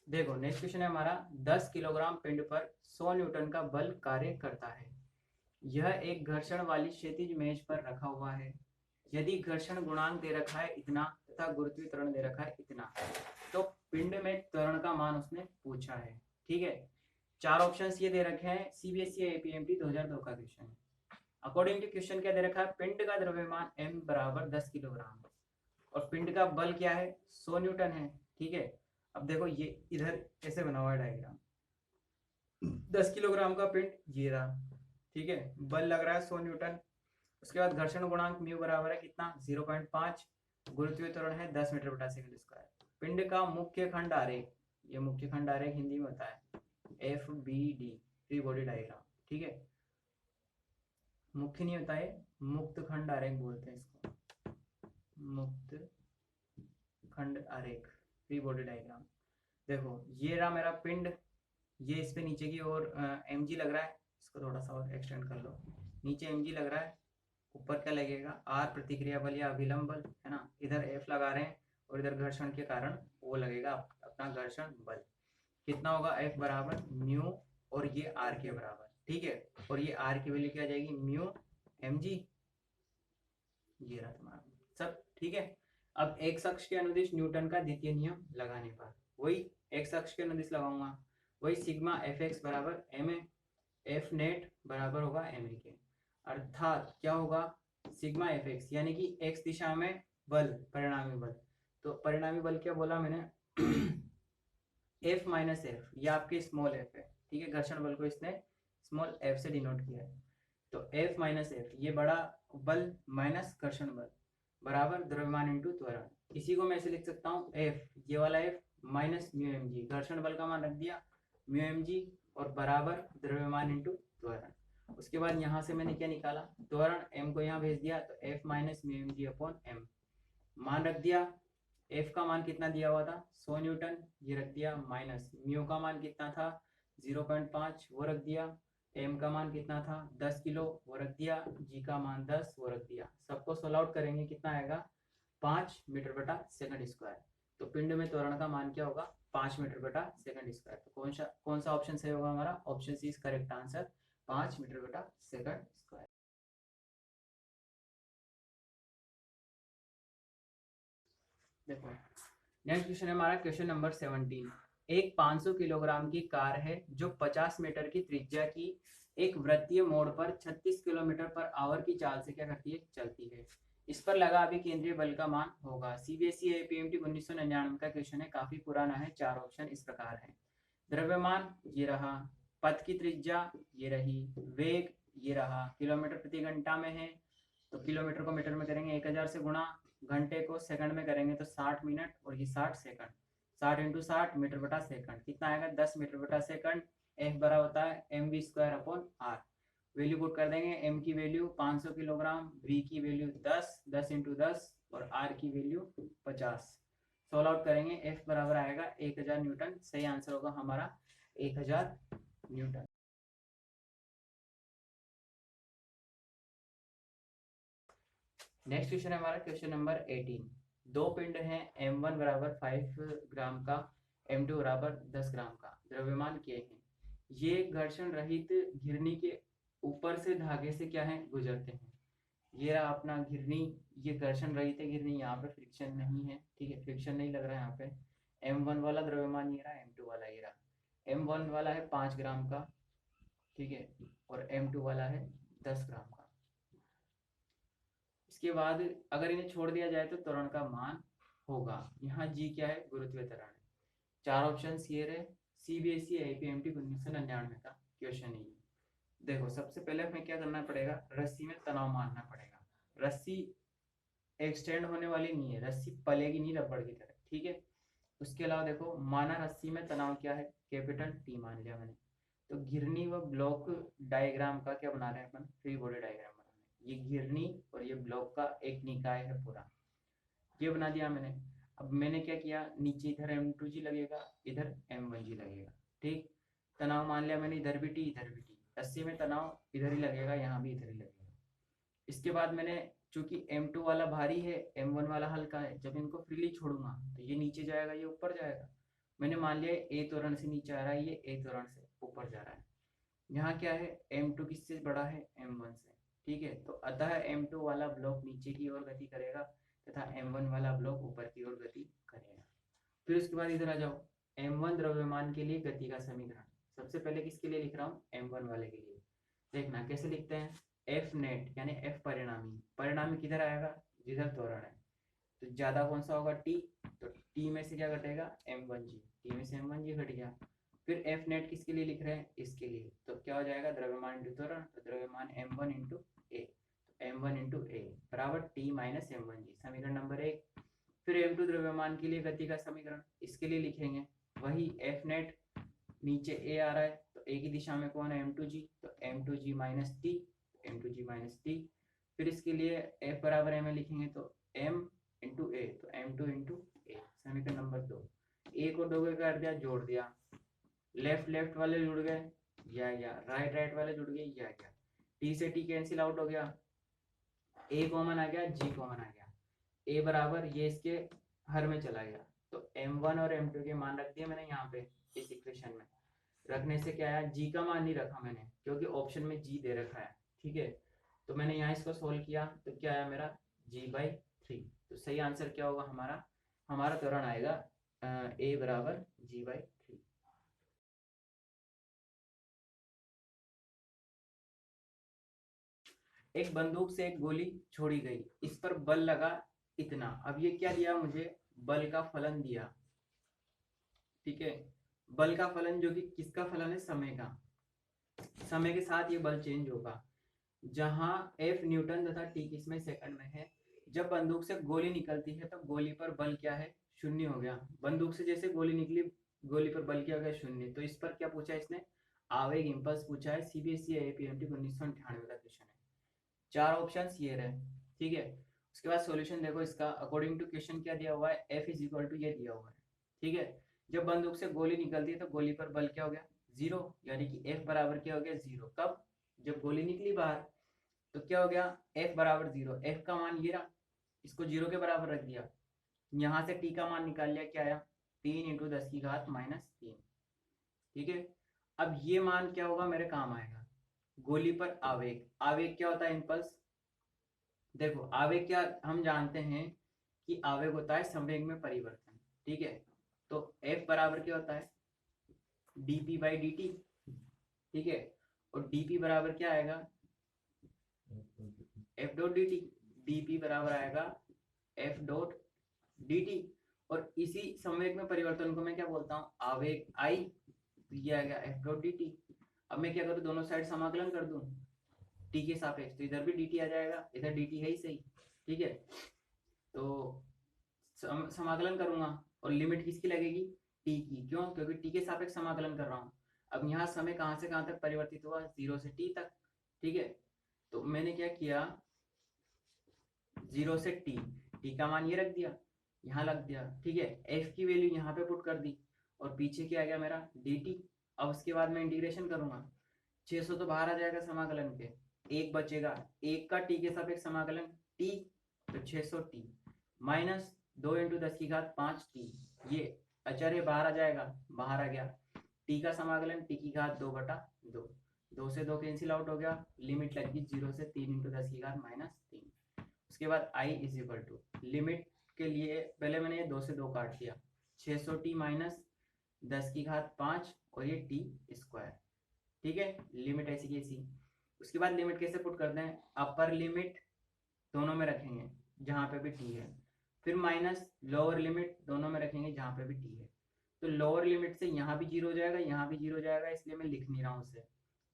देखो next question है हमारा, 10 किलोग्राम पिंड पर 100 न्यूटन का बल कार्य करता है। यह एक घर्षण वाली क्षैतिज मेज पर रखा हुआ है। यदि घर्षण गुणांक दे रखा है इतना तथा गुरुत्वीय त्वरण दे रखा है इतना, तो पिंड में त्वरण का मान उसने पूछा है। ठीक है, चार ऑप्शंस ये दे रखे हैं, सीबीएसई एपीएमटी 2002 का क्वेश्चन है। अकॉर्डिंग टू क्वेश्चन क्या दे रखा है, पिंड का द्रव्यमान m बराबर 10 किलोग्राम और पिंड का बल क्या है, 100 न्यूटन है। ठीक है, अब देखो ये इधर ऐसे बना हुआ है डायग्राम, 10 किलोग्राम का पिंड ये रहा। ठीक है, बल लग रहा है 100 न्यूटन। उसके बाद घर्षण गुणांक म्यू बराबर है कितना, 0.5। गुरुत्वीय त्वरण है 10 मीटर बटा सेकंड स्क्वायर। पिंड का मुख्य खंड आरेख, ये मुख्य खंड आरेख हिंदी में होता है FBD, फ्री बॉडी डायग्राम। ठीक है, मुख्य नहीं होता है, मुक्त खंड आरेख बोलते हैं इसको, मुक्त खंड आरेख, फ्री बॉडी डायग्राम। देखो ये रहा मेरा पिंड, ये इस पे नीचे की ओर mg लग रहा है, इसको थोड़ा सा और एक्सटेंड कर लो, नीचे mg लग रहा है, ऊपर क्या लगेगा r प्रतिक्रिया बल या अभिलंब बल है ना, इधर f लगा रहे हैं और इधर घर्षण के कारण वो लगेगा अपना घर्षण बल। कितना होगा, f बराबर म्यू और ये r के बराबर। ठीक है, और ये r की वैल्यू क्या आ जाएगी, म्यू mg, ये रहा तुम्हारा सब। ठीक है, अब x अक्ष के अनुदिश न्यूटन का द्वितीय नियम लगाने पर, वही x अक्ष के अनुदिश लगाऊंगा, वही सिग्मा fx बराबर ma, एफ नेट बराबर होगा एम ए के, अर्थात क्या होगा, सिग्मा एफ एक्स, यानी कि एक्स दिशा में बल, परिणामी बल। तो परिणामी बल क्या बोला मैंने, एफ माइनस एफ, ये आपके स्मॉल एफ है। ठीक है, घर्षण बल को इसने स्मॉल एफ से डिनोट किया है। तो एफ माइनस एफ, ये बड़ा बल माइनस घर्षण बल बराबर द्रव्यमान इंटू त्वरण। इसी को मैं ऐसे लिख सकता हूँ, एफ ये वाला F minus mu M G, घर्षण बल का मान रख दिया म्यू एम जी, और बराबर द्रव्यमान इंटू त्वरण। उसके बाद यहाँ से मैंने क्या निकाला, त्वरण m को यहाँ भेज दिया, तो f minus mu M G upon M, मान रख दिया। f का मान कितना दिया हुआ था, 100 न्यूटन, ये रख दिया, माइनस म्यू का मान कितना था 0.5, वो रख दिया, m का मान कितना था 10 किलो, वो रख दिया, g का मान 10, वो रख दिया। सबको सोल्व आउट करेंगे, कितना आएगा 5 मीटर बटा सेकंड स्क्वायर। तो पिंड में त्वरण का मान क्या होगा, 5 मीटर बटा सेकंड स्क्वायर। तो कौन सा ऑप्शन सही होगा हमारा, option C is correct answer, 5 metre बटा सेकंड स्क्वायर। देखो नेक्स्ट क्वेश्चन है हमारा, क्वेश्चन नंबर 17। एक 500 किलोग्राम की कार है जो 50 मीटर की त्रिज्या की एक वृत्तीय मोड़ पर 36 किलोमीटर पर आवर की चाल से क्या करती है, चलती है। इस पर लगा अभी केंद्रीय बल का मान होगा। सीबीएसई एपीएमटी 1999 का क्वेश्चन है, काफी पुराना है। चार ऑप्शन इस प्रकार है, द्रव्यमान ये रहा, पथ की त्रिज्या ये रही, वेग ये रहा, किलोमीटर प्रति घंटा में है तो किलोमीटर को मीटर में करेंगे 1000 से गुणा, घंटे को सेकंड में करेंगे तो 60 मिनट और ये 60 सेकंड, 60 इंटू 60 मीटर बटा सेकंड, कितना आएगा 10 मीटर बटा सेकंड। एफ बड़ा होता है M V square upon R. Value put कर देंगे, एम की वैल्यू 500 किलोग्राम, वी की वैल्यू 10, 10 इंटू 10 और आर की वैल्यू 50। सोल्व आउट करेंगे, एफ बराबर आएगा 1000 न्यूटन। सही आंसर होगा हमारा 1000 न्यूटन। नेक्स्ट क्वेश्चन है हमारा, क्वेश्चन नंबर 18। दो पिंड हैं, m1 बराबर 5 ग्राम का, m2 बराबर 10 ग्राम का, द्रव्यमान के हैं। ये घर्षण रहित घिरनी के ऊपर से धागे से क्या है, गुजरते हैं। ये रहा अपना घिरनी, ये घर्षण रहित है घिरनी, यहाँ पे फ्रिक्शन नहीं है। ठीक है, फ्रिक्शन नहीं लग रहा है यहाँ पे। m1 वाला द्रव्यमान ये रहा, m2 वाला ये रहा। m1 वाला है 5 ग्राम का, ठीक है, और m2 वाला है 10 ग्राम का। इसके बाद अगर इन्हें छोड़ दिया जाए तो त्वरण का मान होगा, यहाँ जी क्या है, गुरुत्वीय त्वरण है। चार ऑप्शन ये रहे, सीबीएसई आईपीएमटी 1999 का क्वेश्चन है। देखो सबसे पहले हमें क्या करना पड़ेगा, रस्सी में तनाव मानना पड़ेगा। रस्सी एक्सटेंड होने वाली नहीं है, रस्सी पलेगी नहीं रबड़ की तरह। ठीक है, उसके अलावा देखो माना रस्सी में तनाव क्या है, कैपिटल टी मान लिया मैंने। तो घिरनी व ब्लॉक डायग्राम का क्या बना रहे हैं अपन, फ्री बॉडी डायग्राम बना रहे हैं। ये घिरनी और ये ब्लॉक का एक निकाय है पूरा, ये बना दिया मैंने। अब मैंने क्या किया, नीचे इधर m2g लगेगा, इधर m1g लगेगा। ठीक, तनाव मान लिया मैंने, इधर भी टी इधर भी टी, रस्सी में तनाव इधर ही लगेगा, यहाँ भी इधर ही लगेगा। इसके बाद मैंने, चूंकि m2 वाला भारी है, m1 वाला हल्का है, जब इनको फ्रीली छोड़ूंगा तो ये नीचे जाएगा ये ऊपर जाएगा, मैंने मान लिया ए त्वरण से नीचे आ रहा है, ये ए त्वरण से ऊपर जा रहा है। यहाँ क्या है, m2 किससे बड़ा है, m1 से। ठीक है, तो अतः m2 वाला ब्लॉक नीचे की ओर गति करेगा तथा m1 वाला ब्लॉक ऊपर की ओर गति करेगा। फिर उसके बाद इधर आ जाओ, m1 द्रव्यमान के लिए गति का समीकरण। सबसे पहले किसके लिए लिख रहा हूँ, m1 वाले के लिए। देखना कैसे लिखते हैं, एफ नेट यानी एफ परिणामी, परिणामी किधर आएगा, जिधर त्वरण है। तो ज्यादा कौन सा होगा, टी, तो टी में से क्या घटेगा, m1g, टी में से m1g घट गया। फिर एफ नेट किसके लिए लिख रहे हैं, इसके लिए, तो क्या हो जाएगा, द्रव्यमान इंटू त्वरण, तो द्रव्यमान m1 इंटू ए, तो m1 इंटू ए बराबर टी माइनस m1g, समीकरण नंबर 1। फिर m2 द्रव्यमान के लिए गति का समीकरण, इसके लिए लिखेंगे वही एफ नेट, नीचे ए आ रहा है तो ए की दिशा में कौन है, m2g, तो m2g minus T, m2g minus T. फिर इसके लिए एफ बराबर m में लिखेंगे तो m इंटू ए, तो m2 इंटू ए, समीकरण नंबर 2। ए को 2 के कर दिया, जोड़ दिया, लेफ्ट लेफ्ट वाले जुड़ गए, या राइट राइट वाले जुड़ गए, या टी से टी कैंसिल आउट हो गया, ए कॉमन आ गया, जी कॉमन आ गया, ए बराबर ये इसके हर में चला गया, तो m1 और m2 के मान रख दिए मैंने यहाँ पे इस इक्वेशन में। रखने से क्या आया, जी का मान नहीं रखा मैंने क्योंकि ऑप्शन में जी दे रखा है। ठीक है, तो मैंने यहाँ इसको सोल्व किया तो क्या आया मेरा, g/3। तो सही आंसर क्या होगा हमारा, हमारा त्वरण आएगा ए बराबर g/3। एक बंदूक से एक गोली छोड़ी गई, इस पर बल लगा इतना। अब ये क्या दिया मुझे, बल का फलन दिया। ठीक है, बल का फलन जो कि किसका फलन है, समय का। समय के साथ ये बल चेंज होगा। जहां F न्यूटन तथा T किसमें, सेकंड में है। जब बंदूक से गोली निकलती है तो गोली पर बल क्या है, शून्य हो गया। बंदूक से जैसे गोली निकली, गोली पर बल क्या हो गया, शून्य। तो इस पर क्या पूछा है इसने, आवेग इम्पल्स पूछा है। सीबीएसई APMT 1998 का क्वेश्चन है। 4 ऑप्शन ये रहे। ठीक है, उसके बाद सॉल्यूशन देखो इसका, अकॉर्डिंग टू क्वेश्चन क्या दिया हुआ है, F इज इक्वल टू ये दिया हुआ है। ठीक है, जब बंदूक से गोली निकलती है तो गोली पर बल क्या हो गया, 0, यानी कि F बराबर क्या हो गया, 0। कब, जब गोली निकली बाहर, तो क्या हो गया, F बराबर 0। F का मान ये रहा, इसको 0 के बराबर रख दिया। यहाँ से T का मान निकाल लिया, क्या आया, 3 इंटू 10 की घात -3। ठीक है, अब ये मान क्या होगा, मेरे काम आएगा। गोली पर आवेग, आवेग क्या होता है, इम्पल्स। देखो आवेग क्या हम जानते हैं कि आवेग होता है संवेग में परिवर्तन। ठीक है, तो F बराबर क्या होता है, dp/dt। ठीक है, और dp बराबर क्या आएगा, F डॉट dt। dp बराबर आएगा F डॉट dt। और इसी संवेग में परिवर्तन को मैं क्या बोलता हूँ, आवेग I, तो ये आ गया F डॉट dt। अब मैं क्या करूँ, दोनों साइड समाकलन कर दूं t के सापेक्ष, तो इधर भी dt आ जाएगा, इधर dt है ही सही। ठीक है, तो समाकलन करूंगा और लिमिट किसकी लगेगी, t की। क्यों, क्योंकि t के सापेक्ष समाकलन कर रहा हूँ। अब यहाँ समय कहाँ से कहाँ तक परिवर्तित हुआ, 0 से t तक। ठीक है, तो मैंने क्या किया, 0 से t का मान ये रख दिया, यहाँ लग दिया। ठीक है, f की वैल्यू यहाँ पे पुट कर दी और पीछे क्या आ गया मेरा, dt। अब उसके बाद मैं इंटीग्रेशन करूंगा, 600 तो बाहर आ जाएगा समाकलन के, एक बचेगा, एक का t के सापेक्ष समाकलन t, तो 600t माइनस 2 इंटू 10 की घात 5t, ये अचर है बाहर आ जाएगा, बाहर आ गया। t का समाकलन t की घात 2/2, 2 से 2 कैंसिल आउट हो गया, लिमिट लग गई 0 से 3 इंटू 10 की घात -3। उसके बाद i is equal to, limit के लिए पहले मैंने ये 2 से 2 काट दिया, 600t माइनस 10 की घात 5 और ये t स्क्वायर। ठीक है, लिमिट ऐसी की ऐसी। उसके बाद लिमिट कैसे पुट करते हैं, अपर लिमिट दोनों में रखेंगे जहां पे भी t है, फिर माइनस लोअर लिमिट दोनों में रखेंगे जहां पे भी t है। तो लोअर लिमिट से यहाँ भी 0 हो जाएगा, यहाँ भी 0 हो जाएगा, इसलिए मैं लिख नहीं रहा हूँ उसे।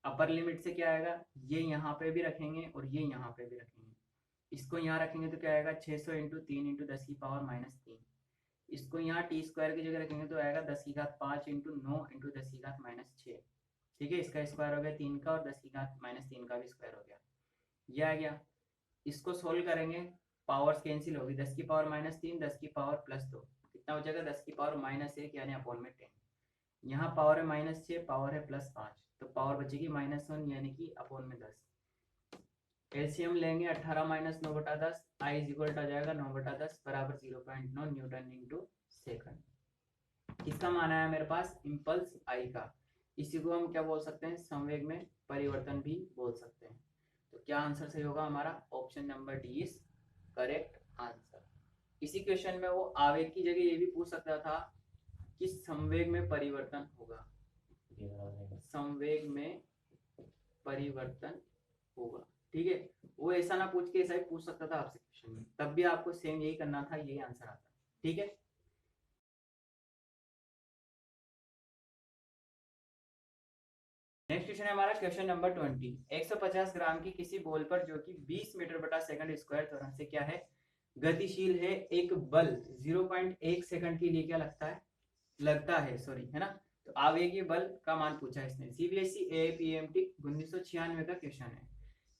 अपर लिमिट से क्या आएगा, ये यहाँ पे भी रखेंगे और ये यहाँ पे भी रखेंगे। इसको यहाँ रखेंगे तो क्या आएगा, 600 इंटू 3 इंटू 10 की पावर -3। इसको यहाँ टी स्क्वायर की जगह रखेंगे तो आएगा 10 की घात 5 इंटू 9 इंटू 10 की घात -6। ठीक है, इसका स्क्वायर हो गया 3 का और 10 की घात -3 का भी स्क्वायर हो गया, ये आ गया। इसको सोल्व करेंगे, पावर्स कैंसिल होगी, 10 की पावर -3, 10 की पावर +2, कितना हो जाएगा, 10 की पावर -1 यानी अपॉन में 10। यहाँ पावर है -6, पावर है +5, तो पावर बचेगी -1 यानी कि अपॉन में 10। एलसीएम लेंगे 18 माइनस 9/10, आई इज इक्वल आ जाएगा 9/10 बराबर 0.9 न्यूटन इंटू सेकंड। किसका मान आया मेरे पास, इम्पल्स आई का। इसी को हम क्या बोल सकते हैं, संवेग में परिवर्तन भी बोल सकते हैं। तो क्या आंसर सही होगा हमारा, option number D is correct answer. इसी क्वेश्चन में वो आवेग की जगह ये भी पूछ सकता था कि संवेग में परिवर्तन होगा, संवेग में परिवर्तन होगा, ठीक है। वो ऐसा ना पूछ के ऐसा ही पूछ सकता था आपसे क्वेश्चन में, तब भी आपको सेम यही करना था, यही आंसर आता, ठीक है। नेक्स्ट क्वेश्चन है हमारा क्वेश्चन नंबर 20। 150 ग्राम की किसी बॉल पर जो कि 20 मीटर बटा सेकंड स्क्वायर त्वरण से क्या है, गतिशील है, एक बल 0.1 सेकंड के लिए क्या लगता है सॉरी, है ना। तो आवेगीय बल का मान पूछा है इसने, सीबीएसई एपीएमटी 1996 का क्वेश्चन है।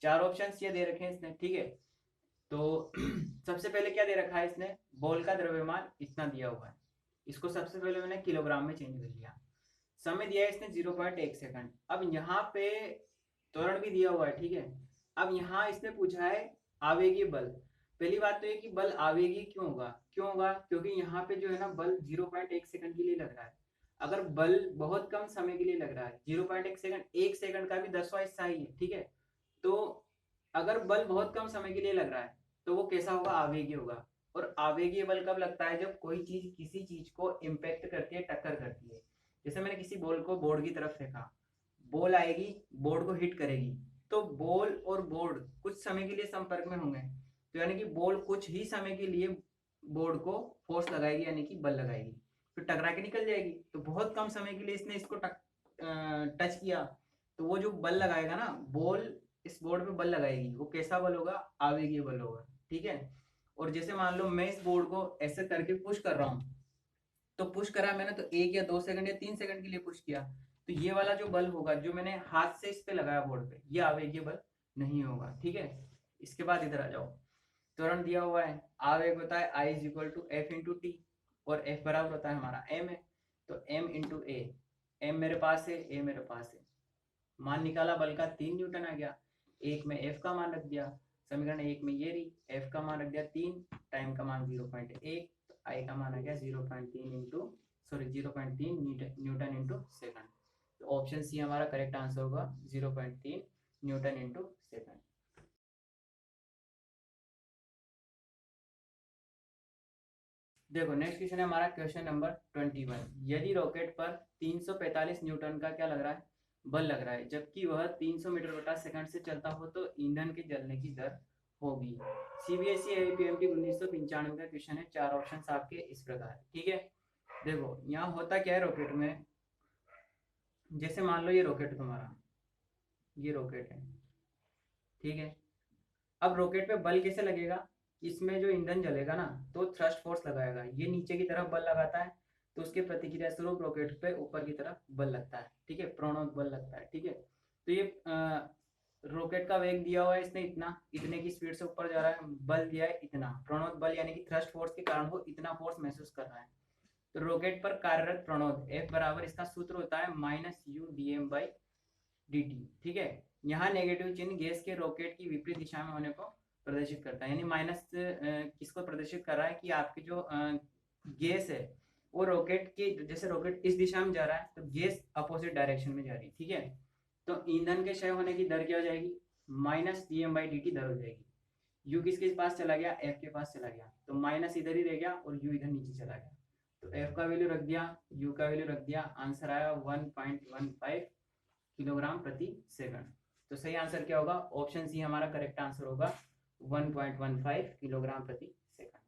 चार ऑप्शंस ये दे रखे हैं इसने, ठीक है। तो सबसे पहले क्या दे रखा है इसने, बॉल का द्रव्यमान इतना दिया हुआ है, इसको सबसे पहले मैंने किलोग्राम में चेंज कर लिया। समय दिया है इसने 0.1 सेकंड। अब यहाँ पे त्वरण भी दिया हुआ है, ठीक है। अब यहाँ इसने पूछा है आवेगीय बल। पहली बात तो ये कि बल आवेगीय क्यों होगा, क्योंकि यहाँ पे जो है ना बल 0.1 सेकंड के लिए लग रहा है। अगर बल बहुत कम समय के लिए लग रहा है, 0.1 सेकंड, 1 सेकंड का भी 10वां हिस्सा ही है, ठीक है। तो अगर बल बहुत कम समय के लिए लग रहा है तो वो कैसा होगा, आवेगीय होगा। और आवेगीय बल कब लगता है, जब कोई चीज किसी चीज को इम्पैक्ट करती है, टक्कर करती है। जैसे मैंने किसी बॉल को बोर्ड की तरफ फेंका, बॉल आएगी, बोर्ड को हिट करेगी, तो बॉल और बोर्ड कुछ समय के लिए संपर्क में होंगे, तो यानी कि बॉल कुछ ही समय के लिए बोर्ड को फोर्स लगाएगी, यानी कि बल लगाएगी, फिर टकरा के निकल जाएगी। तो बहुत कम समय के लिए इसने इसको टच किया, तो वो जो बल लगाएगा ना, बॉल इस बोर्ड पे बल लगाएगी, वो कैसा बल होगा, आवेगीय बल होगा, ठीक है। और जैसे मान लो मैं इस बोर्ड को ऐसे करके पुश कर रहा हूँ, तो पुश करा मैंने तो 1 या 2 सेकंड या 3 सेकंड के लिए पुश किया, तो ये वाला जो बल होगा जो मैंने हाथ से इस पे लगाया बोर्ड पे, ये आवेगीय बल नहीं होगा, ठीक है। इसके बाद इधर आ जाओ, त्वरण दिया हुआ है, आवेग होता है I is equal to F into T, और F बराबर होता है हमारा m है, तो m इंटू ए, m मेरे पास है, a मेरे पास है। मान निकाला बल का 3 न्यूटन आ गया, एक में F का मान रख दिया, समीकरण एक में ये रही, F का मान रख दिया 3, टाइम का मान 0.1, आई का मान आ गया 0.3 into sorry 0.3 Newton into second. तो ऑप्शन सी हमारा करेक्ट आंसर होगा, 0.3 न्यूटन इंटू सेकंड। देखो नेक्स्ट क्वेश्चन है हमारा क्वेश्चन नंबर 21। यदि रॉकेट पर 345 न्यूटन का क्या लग रहा है, बल लग रहा है, जबकि वह 300 मीटर बटा सेकंड से चलता हो, तो ईंधन के जलने की दर होगी। सीबीएसई एपीएमटी 1995 का क्वेश्चन है। चार ऑप्शन आपके इस प्रकार, ठीक है। देखो यहाँ होता क्या है रॉकेट में, जैसे मान लो ये रॉकेट है तुम्हारा, ये रॉकेट है, ठीक है। अब रॉकेट पे बल कैसे लगेगा, इसमें जो ईंधन जलेगा ना, तो थ्रस्ट फोर्स लगाएगा, ये नीचे की तरफ बल लगाता है, तो उसके प्रतिक्रिया स्वरूप रॉकेट पे ऊपर की तरफ बल लगता है, ठीक है, प्रणोद बल लगता है, ठीक है। तो ये रॉकेट का वेग दिया हुआ है इसने इतना, इतने की स्पीड से ऊपर जा रहा है, बल दिया है इतना, प्रणोद बल यानी कि थ्रस्ट फोर्स के कारण वो इतना फोर्स महसूस कर रहा है। तो रॉकेट पर कार्यरत प्रणोद F बराबर, इसका सूत्र होता है -u/dm/dt, ठीक है। यहाँ नेगेटिव चिन्ह गैस के रॉकेट की विपरीत दिशा में होने को प्रदर्शित करता है, यानी माइनस किसको प्रदर्शित कर रहा है कि आपकी जो गैस है वो रॉकेट की, जैसे रॉकेट इस दिशा में जा रहा है तो गैस अपोजिट डायरेक्शन में जा रही है, ठीक है। तो ईंधन के क्षय होने की दर क्या हो जाएगी, -dm/dt दर हो जाएगी। यू किसके पास चला गया, एफ के पास चला गया, तो माइनस इधर ही रह गया और यू इधर नीचे चला गया, तो एफ का वैल्यू रख दिया, यू का वैल्यू रख दिया, आंसर आया 1.15 किलोग्राम प्रति सेकंड। तो सही आंसर क्या होगा, ऑप्शन सी हमारा करेक्ट आंसर होगा, 1.15 किलोग्राम प्रति सेकंड।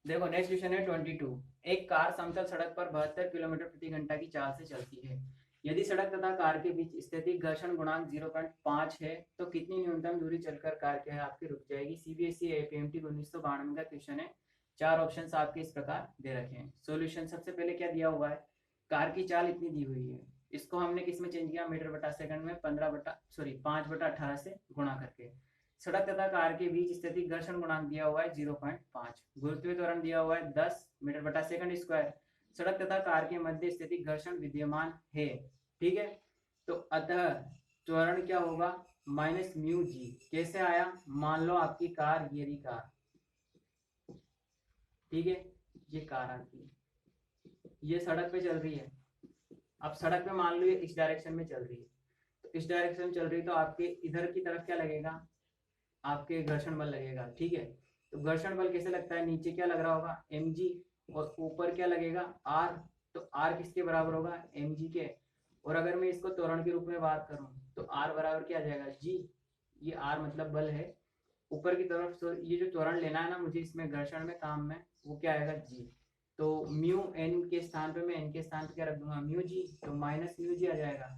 देखो नेक्स्ट क्वेश्चन है 22। एक कार समतल सड़क पर 72 किलोमीटर प्रति घंटा की चाल से चलती है। यदि सड़क तथा कार के बीच स्थितिक घर्षण गुणांक 0.5 है, तो कितनी न्यूनतम दूरी चलकर कार क्या है आपकी रुक जाएगी। सीबीएसई एपीएमटी 1992 का क्वेश्चन है। चार ऑप्शन आपके इस प्रकार दे रखे हैं। सोल्यूशन सबसे पहले क्या दिया हुआ है, कार की चाल इतनी दी हुई है, इसको हमने किस में चेंज किया, मीटर बटा सेकंड में 5/18 से गुणा करके। सड़क तथा कार के बीच स्थितिक घर्षण गुणांक दिया हुआ है 0.5, गुरुत्वीय त्वरण दिया हुआ है 10 मीटर बटा सेकंड स्क्वायर, सड़क तथा कार के मध्य स्थितिक घर्षण विद्यमान है, ठीक है। तो अतः त्वरण क्या होगा, -μg। कैसे आया, मान लो आपकी कार, ये रही कार, ठीक है, ये कार आती है, ये सड़क पे चल रही है। अब सड़क पे मान लो ये इस डायरेक्शन में चल रही है, तो इस डायरेक्शन में चल रही है, तो आपके इधर की तरफ क्या लगेगा, आपके घर्षण बल लगेगा। ठीक है, तो घर्षण बल कैसे लगता है, नीचे क्या लग रहा होगा mg, और ऊपर क्या लगेगा r। तो r किसके बराबर होगा, mg के। और अगर मैं इसको त्वरण के रूप में बात करूं तो r बराबर क्या आ जाएगा, g। ये r मतलब बल है ऊपर की तरफ। तो ये जो त्वरण लेना है ना मुझे इसमें घर्षण में काम में, वो क्या आएगा, g। तो म्यू n के स्थान पे मैं n के स्थान पे क्या रख दूंगा, म्यू जी, तो माइनस म्यू जी आ जाएगा।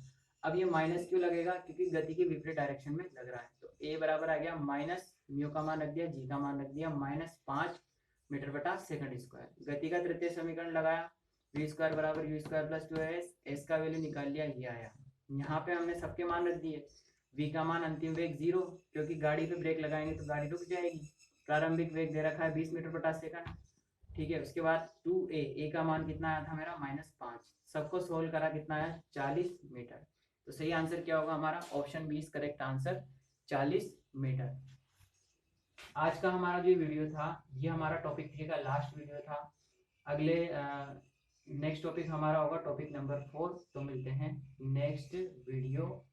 अब ये माइनस क्यों लगेगा, क्योंकि गति के विपरीत डायरेक्शन में लग रहा है। तो a बराबर आ गया माइनस म्यू का मान रख दिया, जी का मान रख दिया -5 मीटर बटा सेकंड स्क्वायर। गति का तृतीय समीकरण लगाया, v स्क्वायर बराबर u square plus 2s, s का वैल्यू निकाल लिया, ये आया। यहाँ पे हमने सबके मान रख दिए। v का मान अंतिम वेग 0, क्योंकि गाड़ी पे ब्रेक लगाएंगे तो गाड़ी रुक जाएगी। प्रारंभिक वेग दे रखा है 20 मीटर बटा सेकंड। ठीक है, उसके बाद 2a, a का मान कितना आया था मेरा -5, सबको सोल्व करा, कितना आया 40 मीटर। तो सही आंसर क्या होगा हमारा, option B is correct answer, 40 metre. आज का हमारा जो वीडियो था ये हमारा टॉपिक 3 का लास्ट वीडियो था। अगले नेक्स्ट टॉपिक हमारा होगा टॉपिक नंबर 4। तो मिलते हैं नेक्स्ट वीडियो